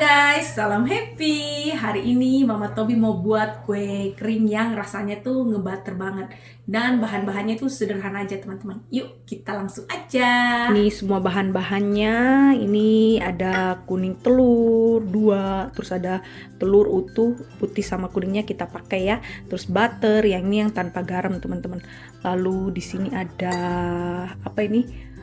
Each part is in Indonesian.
guys, salam happy. Hari ini Mama Tobi mau buat kue kering yang rasanya tuh ngebutter banget. Dan bahan-bahannya tuh sederhana aja teman-teman. Yuk kita langsung aja. Ini semua bahan-bahannya. Ini ada kuning telur 2, terus ada telur utuh putih sama kuningnya kita pakai ya. Terus butter yang ini yang tanpa garam teman-teman. Lalu di sini ada apa ini?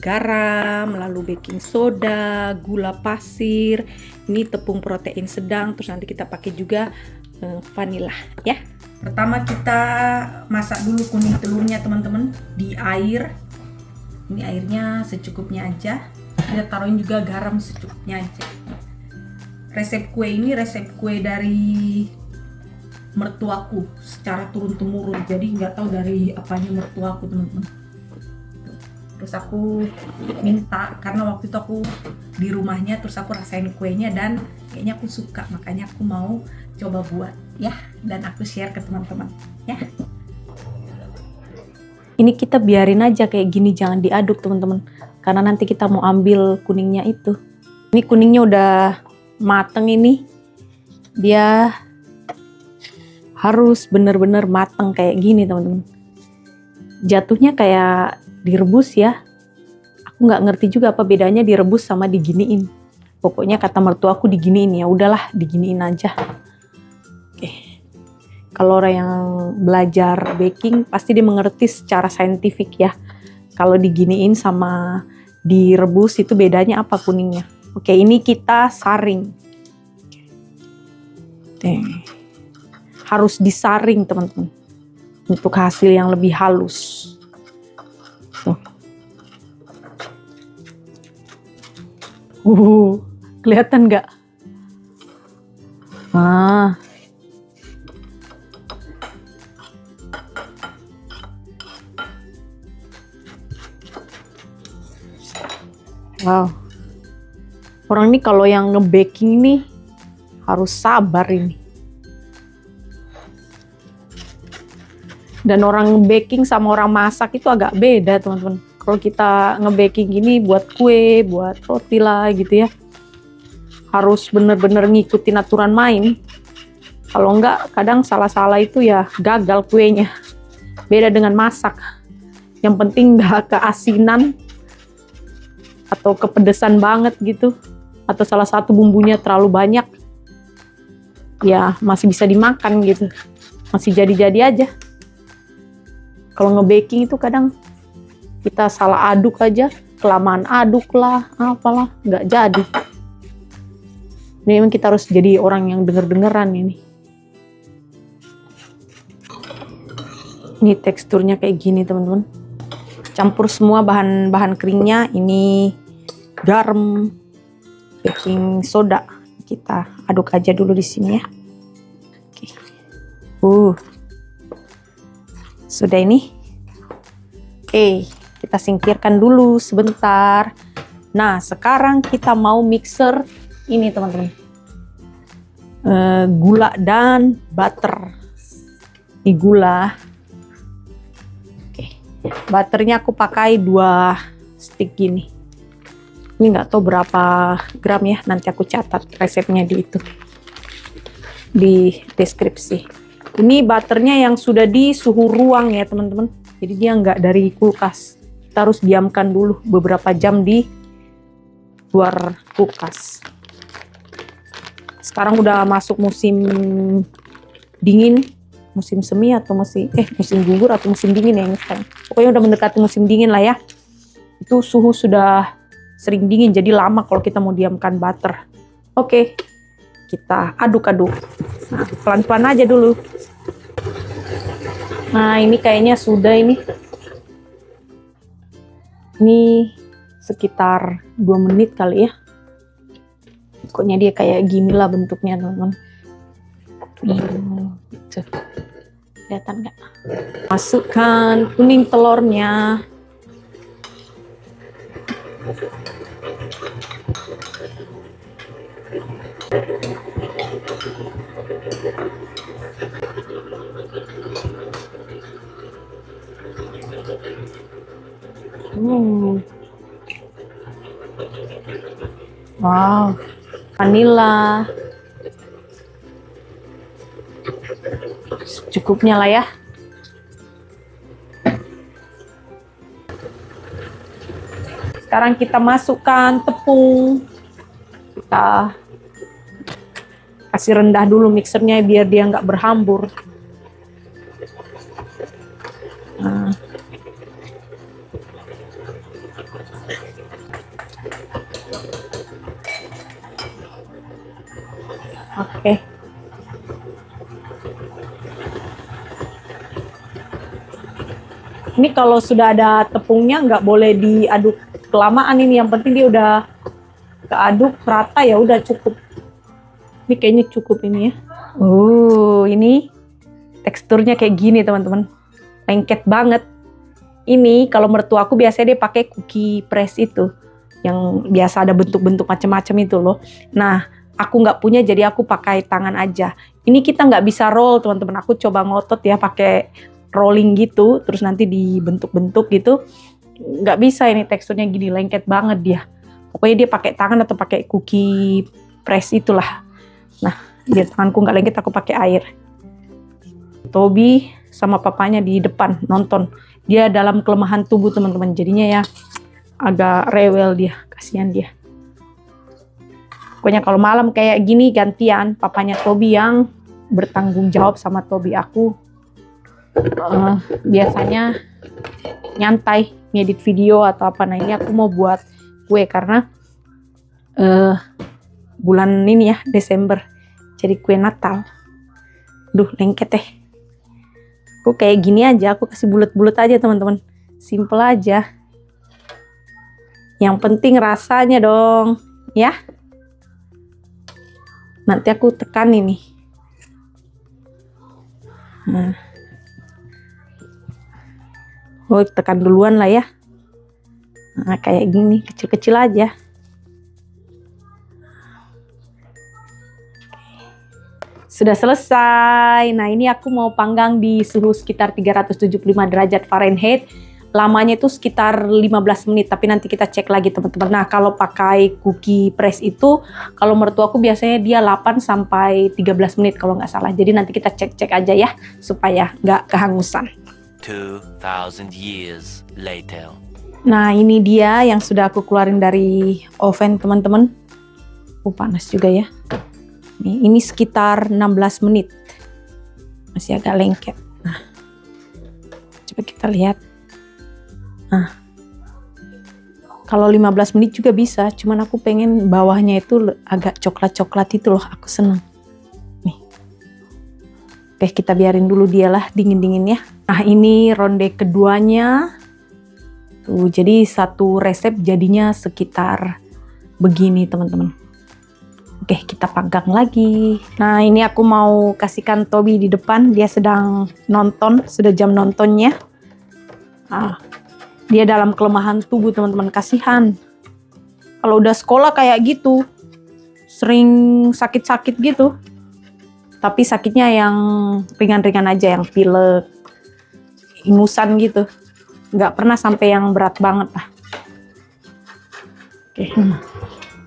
Garam, lalu baking soda, gula pasir, ini tepung protein sedang, terus nanti kita pakai juga vanila ya. Pertama kita masak dulu kuning telurnya teman-teman di air. Ini airnya secukupnya aja. Kita taruhin juga garam secukupnya aja. Resep kue ini resep kue dari mertuaku secara turun-temurun. Jadi nggak tahu dari apanya mertuaku teman-teman. Terus aku minta karena waktu itu aku di rumahnya, terus aku rasain kuenya dan kayaknya aku suka, makanya aku mau coba buat ya, dan aku share ke teman-teman ya. Ini kita biarin aja kayak gini, jangan diaduk teman-teman, karena nanti kita mau ambil kuningnya itu. Ini kuningnya udah mateng, ini dia harus bener-bener mateng kayak gini teman-teman. Jatuhnya kayak direbus ya. Aku nggak ngerti juga apa bedanya direbus sama diginiin. Pokoknya kata mertua aku diginiin, ya udahlah diginiin aja. Oke. Kalau orang yang belajar baking pasti dia mengerti secara saintifik ya. Kalau diginiin sama direbus itu bedanya apa kuningnya. Oke, ini kita saring. Harus disaring teman-teman untuk hasil yang lebih halus. Kelihatan nggak? Wow. Orang ini kalau yang nge-baking nih harus sabar ini. Dan orang baking sama orang masak itu agak beda teman-teman. Kalau kita nge-baking gini buat kue, buat roti lah gitu ya, harus bener-bener ngikutin aturan main. Kalau enggak kadang salah-salah itu ya gagal kuenya. Beda dengan masak. Yang penting nggak keasinan atau kepedesan banget gitu, atau salah satu bumbunya terlalu banyak, ya masih bisa dimakan gitu, masih jadi-jadi aja. Kalau nge-baking itu kadang kita salah aduk aja, kelamaan aduk lah, apalah, nggak jadi. Ini memang kita harus jadi orang yang denger-dengeran ini. Ini teksturnya kayak gini teman-teman. Campur semua bahan-bahan keringnya, ini garam, baking soda. Kita aduk aja dulu di sini ya. Oke. Sudah ini. Oke. Kita singkirkan dulu sebentar. Nah, sekarang kita mau mixer ini teman-teman. Gula dan butter. Ini gula. Oke. Butternya aku pakai 2 stick gini. Ini nggak tahu berapa gram ya. Nanti aku catat resepnya di itu. Di deskripsi. Ini butternya yang sudah di suhu ruang ya teman-teman. Jadi dia nggak dari kulkas. Kita harus diamkan dulu beberapa jam di luar kulkas. Sekarang udah masuk musim dingin, musim semi atau musim gugur atau musim dingin ya ini sekarang. Pokoknya udah mendekati musim dingin lah ya. Itu suhu sudah sering dingin, jadi lama kalau kita mau diamkan butter. Oke, kita aduk-aduk. Nah, pelan-pelan aja dulu. Nah, ini kayaknya sudah ini. Ini sekitar 2 menit kali ya. Pokoknya dia kayak gini lah bentuknya teman-teman. Gitu. Kelihatan nggak? Masukkan kuning telurnya. Wow. vanilla. Cukupnya lah ya. Sekarang kita masukkan tepung. Kita kasih rendah dulu mixernya biar dia nggak berhambur. Nah. Oke. Ini kalau sudah ada tepungnya nggak boleh diaduk kelamaan ini. Yang penting dia udah keaduk rata ya udah cukup. Ini kayaknya cukup ini ya. Ini teksturnya kayak gini teman-teman. Lengket banget. Ini kalau mertua aku biasanya dia pakai cookie press itu. Yang biasa ada bentuk-bentuk macam-macam itu loh. Nah, aku nggak punya jadi aku pakai tangan aja. Ini kita nggak bisa roll teman-teman. Aku coba ngotot ya pakai rolling gitu. Terus nanti dibentuk-bentuk gitu. Nggak bisa ini teksturnya gini. Lengket banget dia. Pokoknya dia pakai tangan atau pakai cookie press itulah. Nah, biar tanganku nggak lengket aku pakai air. Tobi sama papanya di depan nonton. Dia dalam kelemahan tubuh teman-teman. Jadinya ya agak rewel dia. Kasihan dia. Pokoknya kalau malam kayak gini gantian. Papanya Tobi yang bertanggung jawab sama Tobi aku. Biasanya nyantai ngedit video atau apa. Nah ini aku mau buat kue karena bulan ini ya Desember jadi kue Natal. Duh lengket deh. Aku kayak gini aja, aku kasih bulat-bulat aja teman-teman. Simple aja. Yang penting rasanya dong, ya. Nanti aku tekan ini. Nah. Tekan duluan lah ya. Nah, kayak gini, kecil-kecil aja. Sudah selesai. Nah, ini aku mau panggang di suhu sekitar 375 derajat Fahrenheit. Lamanya itu sekitar 15 menit, tapi nanti kita cek lagi teman-teman. Nah, kalau pakai cookie press itu, kalau mertua aku biasanya dia 8 sampai 13 menit kalau nggak salah. Jadi nanti kita cek-cek aja ya, supaya nggak kehangusan. 2000 years later. Nah, ini dia yang sudah aku keluarin dari oven teman-teman. Panas juga ya. Ini sekitar 16 menit. Masih agak lengket. Nah, coba kita lihat. Nah, kalau 15 menit juga bisa. Cuman aku pengen bawahnya itu agak coklat-coklat itu loh. Aku seneng. Nih. Oke, kita biarin dulu dia lah dingin-dingin ya. Nah, ini ronde keduanya. Tuh, jadi satu resep jadinya sekitar begini teman-teman. Oke, kita panggang lagi. Nah, ini aku mau kasihkan Tobi di depan. Dia sedang nonton, sudah jam nontonnya. Nah, dia dalam kelemahan tubuh, teman-teman. Kasihan. Kalau udah sekolah kayak gitu, sering sakit-sakit gitu. Tapi sakitnya yang ringan-ringan aja, yang pilek, ingusan gitu. Nggak pernah sampai yang berat banget lah. Oke.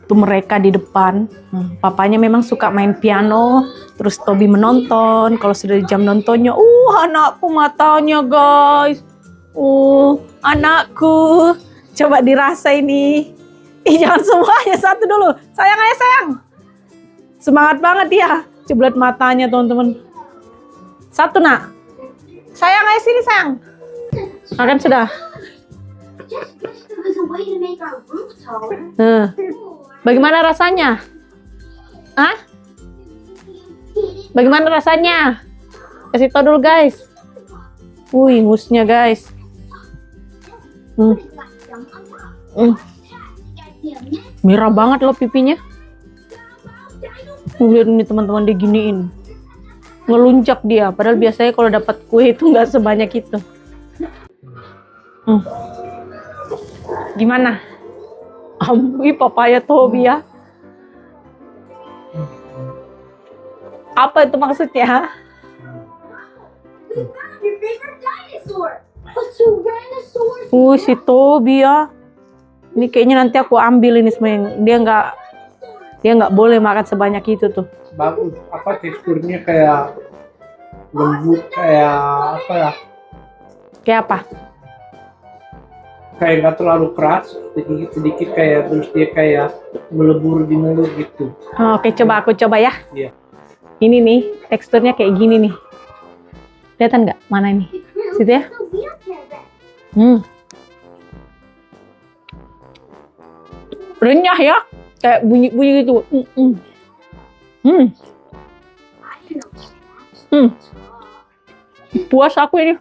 Itu mereka di depan. Papanya memang suka main piano, terus Tobi menonton. Kalau sudah di jam nontonnya, anakku matanya guys. Anakku. Coba dirasa ini. Jangan semuanya, satu dulu. Sayang aja sayang. Semangat banget dia. Coba lihat matanya teman-teman. Satu nak. Sayang aja sini sayang. Makan sudah. Bagaimana rasanya? Hah? Bagaimana rasanya? Kasih tau dulu guys. Ingusnya guys. Merah banget loh pipinya. Lihat nih teman-teman, diginiin. Ngeluncak dia. Padahal biasanya kalau dapat kue itu nggak sebanyak itu. Gimana? Wih, papaya Tobi ya. Apa itu maksudnya? Si Tobi ya. Ini kayaknya nanti aku ambil ini semuanya. Dia Dia nggak boleh makan sebanyak itu tuh. Bagus, apa teksturnya kayak lembut, kayak apa ya? Kayak apa? Kayak nggak terlalu keras, sedikit-sedikit kayak terus dia kayak melebur di mulut gitu. Oke, coba aku coba ya. Iya. Ini nih, teksturnya kayak gini nih. Kelihatan nggak? Mana ini? Situ ya? Renyah ya? Kayak bunyi-bunyi gitu. Puas aku ini.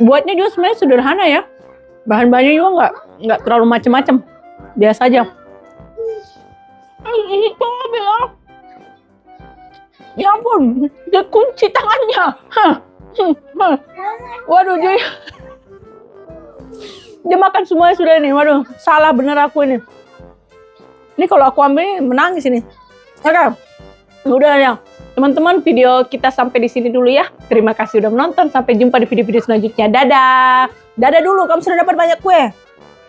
Buatnya juga sebenarnya sederhana ya. Bahan-bahannya juga nggak terlalu macem-macem. Biasa aja. Ya ampun, dia kunci tangannya. Waduh, dia makan semuanya sudah ini. Waduh, salah bener aku ini. Ini kalau aku ambil ini menangis ini. Oke, udah ya. Teman-teman, video kita sampai di sini dulu ya. Terima kasih udah menonton. Sampai jumpa di video-video selanjutnya. Dadah. Dadah dulu, kamu sudah dapat banyak kue.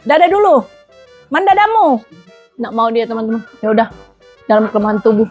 Dadah dulu. Mana dadamu? Nggak mau dia, teman-teman. Ya udah, dalam kelemahan tubuh.